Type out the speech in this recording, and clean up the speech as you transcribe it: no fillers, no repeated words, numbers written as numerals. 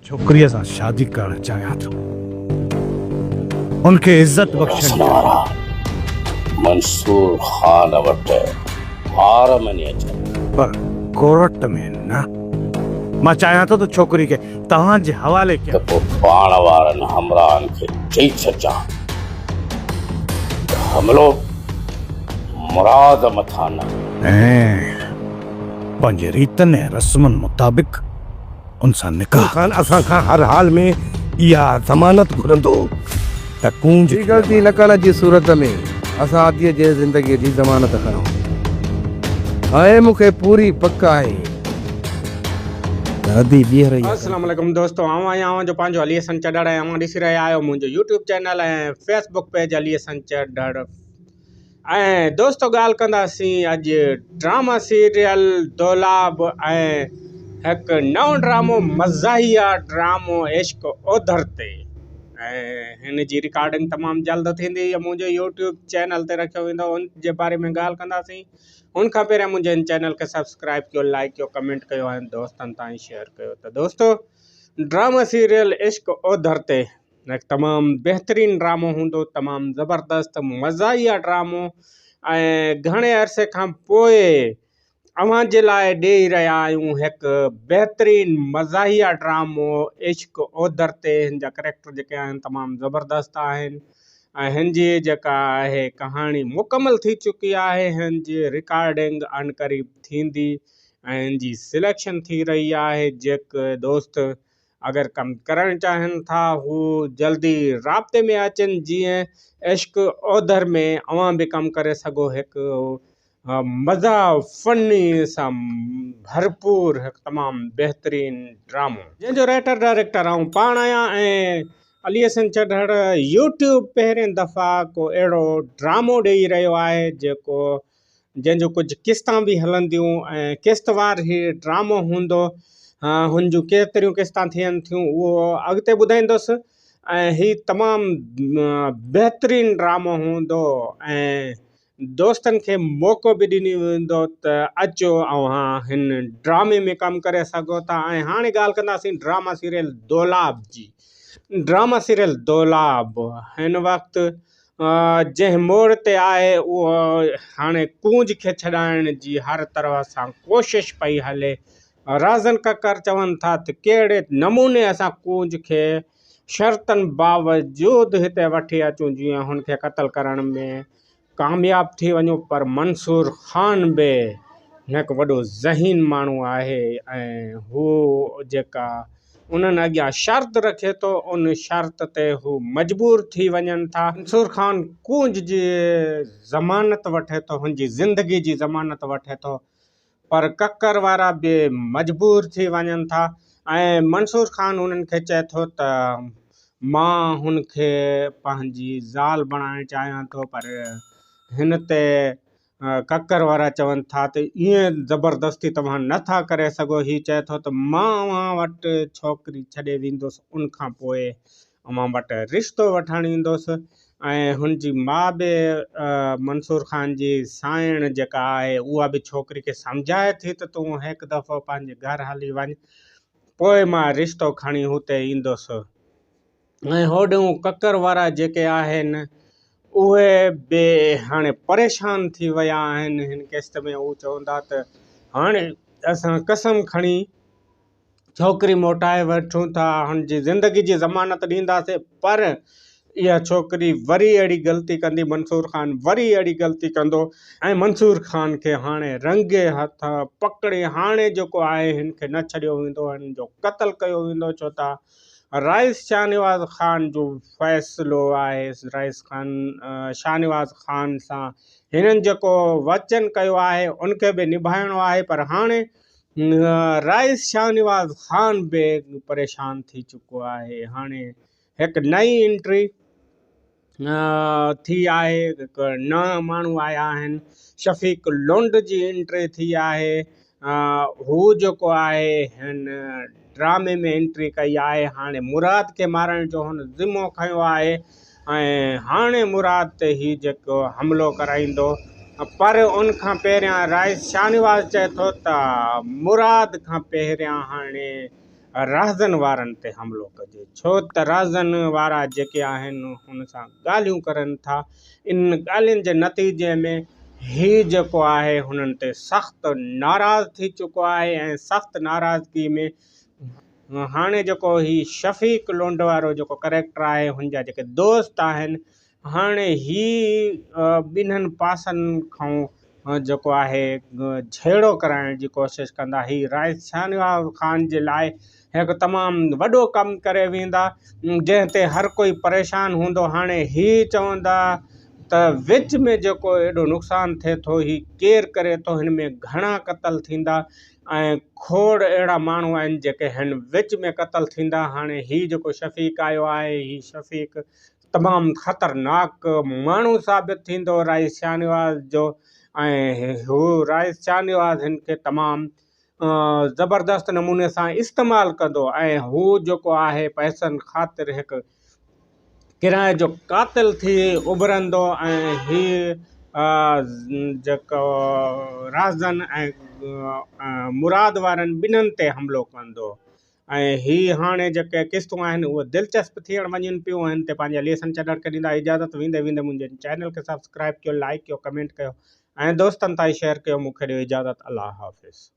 छोकिरीअ सां शादी करणु चाहियां थो। उनखे इज़त बख़्शण वारा मंसूर खान वटि हार मञी अचनि। पर कोर्ट में न। मां चाहियां थो त छोकिरी खे तव्हांजे हवाले त कयां। पोइ पाण वारनि हमराहनि खे चई छॾां त हमिलो मुराद मथां न। ऐं पंहिंजे रीतनि ऐं रस्मनि मुताबिक़ उन सां निकाह। खान असां खां हर हाल में इहा ज़मानत घुरंदो त कूंज जी ग़लती न करण जी सूरत में असां आदीअ जे ज़िंदगीअ जी ज़मानत खणूं। ऐं मूंखे पूरी पक आहे अदी ॿीहर अस्सलाम वालेकुम दोस्तों, आवां जो पंहिंजो अली हसन चढ़ड़ ऐं ॾिसी रहिया आहियो मुंहिंजो यूट्यूब चैनल ऐं फेसबुक पेज अली हसन चढ़ड़। ऐं दोस्तों ॻाल्हि कंदासीं अॼु ड्रामा सीरियल दौलाब ऐं हिकु नओं ड्रामो मज़ाहिया ड्रामो इश्क ओधर ते। ऐं हिन जी रिकॉर्डिंग तमामु जल्द थींदी, मुंहिंजे यूट्यूब चैनल ते रखियो वेंदो। उन जे बारे में ॻाल्हि कंदासीं। उन खां पहिरियों मुंहिंजे इन चैनल खे सब्सक्राइब कयो, लाइक कयो, कमेंट कयो ऐं दोस्तनि ताईं शेयर कयो। त दोस्तों ड्रामा सीरियल इश्क ओधर ते हिकु तमामु बहितरीनु ड्रामो हूंदो, तमामु ज़बरदस्त मज़ाहिया ड्रामो। ऐं घणे अरसे खां पोइ अव्हां जे लाइ ॾेई रहिया आहियूं हिकु बहितरीनु मज़ाहिया ड्रामो इश्क ओधर ते। हिन जा करैक्टर जेके आहिनि तमामु ज़बरदस्त आहिनि ऐं हिन जी जेका आहे कहाणी मुकमल थी चुकी आहे। हिन जी रिकॉर्डिंग अनक़रीब थींदी ऐं हिन जी सिलेक्शन थी रही आहे। जेके दोस्त अगरि कमु करणु चाहिनि था हू जल्दी राब्ते में अचनि, जीअं इश्क ओधर में अव्हां बि कमु करे सघो। हिकु मज़ा फ़नी सां भरपूर हिकु तमामु बहितरीनु ड्रामो जंहिंजो राइटर डायरेक्टर आऊं पाण आहियां। ऐं अली हसन चढ़ड़ यूट्यूब पहिरें दफ़ा को अहिड़ो ड्रामो ॾेई रहियो आहे जंहिंजो कुझु किस्तां बि हलंदियूं ऐं किस्तवार ई ड्रामो हूंदो। हुन जूं केतिरियूं किस्तां थियनि थियूं उहो अॻिते ॿुधाईंदुसि। ऐं हीउ तमामु बहितरीनु ड्रामो हूंदो ऐं दोस्तनि खे मौक़ो बि ॾिनी वेंदो त अचो अव्हां हिन ड्रामे में कमु करे सघो था। ऐं हाणे ॻाल्हि कंदासीं ड्रामा सीरियल दौलाब जी। ड्रामा सीरियल दौलाब हिन वक़्तु जंहिं मोड़ ते आहे उहो हाणे कूंज खे छॾाइण जी हर तरह सां कोशिशि पई हले। राज़न कक्कर चवनि था त कहिड़े नमूने असां कूंज खे शर्तनि बावजूदि हिते वठी अचूं जीअं हुनखे क़तल करण में कामयाब थी वञूं। पर मंसूर खान बि हिकु वॾो ज़हीन माण्हू आहे ऐं हू जेका उन्हनि अॻियां शर्त रखे थो उन शर्त ते हू मजबूर थी वञनि था। मंसूर खान कूंज जी ज़मानत वठे थो, हुनजी ज़िंदगी जी ज़मानत वठे थो, पर कक्कर वारा बि मजबूर थी वञनि था। ऐं मंसूर खान उन्हनि खे चए थो त मां हुनखे पंहिंजी ज़ाल बणाइणु चाहियां थो, पर हिन ते कक्कर वारा चवनि था त ईअं ज़बरदस्ती तव्हां नथा करे सघो। हीउ चए थो त मां अव्हां वटि छोकिरी छॾे वेंदुसि, उनखां पोइ अव्हां वटि रिश्तो वठणु ईंदुसि। ऐं हुनजी माउ बि मंसूर खान जी साइण जेका आहे उहा बि छोकिरी खे सम्झाए थी त तूं हिकु दफ़ो पंहिंजे घर हली वञ, पोइ मां रिश्तो खणी हुते ईंदुसि। ऐं होॾूं कक्कर वारा जेके आहिनि उहे बि हाणे परेशान थी विया आहिनि हिन किस्त में। उहे चवंदा त हाणे असां कसम खणी छोकिरी मोटाए वठूं था, हुनजी ज़िंदगी जी ज़मानत ॾींदासीं, पर इहा छोकिरी वरी अहिड़ी ग़लती कंदी, मंसूर खान वरी अहिड़ी ग़लती कंदो ऐं मंसूर खान खे हाणे रंगे हथ पकड़े हाणे जेको आहे हिन खे न छॾियो वेंदो, हिन जो क़तल कयो वेंदो। छो त राइस शाहनवाज़ ख़ान जो फ़ैसिलो आहे, राइस खान शाहनवाज़ ख़ान सां हिननि जेको वचन कयो आहे उनखे बि निभाइणो आहे। पर हाणे राइस शाहनवाज़ ख़ान बि परेशान थी चुको आहे। हाणे हिकु नई एंट्री थी आहे, हिकु नवां माण्हू आया आहिनि, शफ़ीक लुंड जी एंट्री थी आहे। हू जेको आहे हिन ड्रामे में एंट्री कई आहे। हाणे मुराद खे मारण जो हुन ज़िम्मो खयो आहे ऐं हाणे मुराद ते ही जेको हमिलो कराईंदो। पर उन खां पहिरियां राइस शाहनवाज़ चए थो त मुराद खां पहिरियां हाणे राज़न वारनि ते हमिलो कजे, छो त राज़न वारा जेके आहिनि हुन सां ॻाल्हियूं करनि था। इन ॻाल्हियुनि जे नतीजे में ही जेको आहे हुननि ते सख़्तु नाराज़ थी चुको आहे ऐं सख़्तु नाराज़गी में हाणे जेको ही शफ़ीक लोंड वारो जेको करेक्टर आहे हुन जा जेके दोस्त आहिनि हाणे ही ॿिन्हिनि पासनि खां जेको आहे झेड़ो कराइण जी कोशिशि कंदा। ही राइस शाहनवाज़ ख़ान जे लाइ हिकु तमामु वॾो कमु करे वेंदा जंहिं ते हर कोई परेशान हूंदो। हाणे ही चवंदा त विच में जेको एॾो नुक़सानु थिए थो ही केरु करे थो, हिन में घणा क़तल थींदा ऐं खोड़ अहिड़ा माण्हू आहिनि जेके हिन विच में क़तल थींदा। हाणे ही जेको शफ़ीक आयो आहे ही शफ़ीक तमामु ख़तरनाक माण्हू साबित थींदो राइस शाहनवाज़ जो, ऐं हू राइस शाहनवाज़ हिन खे तमामु ज़बरदस्त नमूने सां इस्तेमालु कंदो ऐं हू जेको आहे पैसनि ख़ातिर हिकु किराए जो कातिल थी उभरंदो ऐं ही जेको राज़न ऐं मुराद वारनि ॿिन्हिनि ते हमिलो कंदो। ऐं ही हाणे जेके किस्तूं आहिनि उहे दिलचस्प थियण वञनि पियूं। हिन ते पंहिंजे लिसन चॾड़ खे ॾींदा इजाज़त। वेंदे वेंदे मुंहिंजे चैनल खे सब्सक्राइब कयो, लाइक कयो, कमेंट कयो ऐं दोस्तनि ताईं शेयर कयो। मूंखे ॾियो इजाज़त। अल्लाह हाफ़िज़।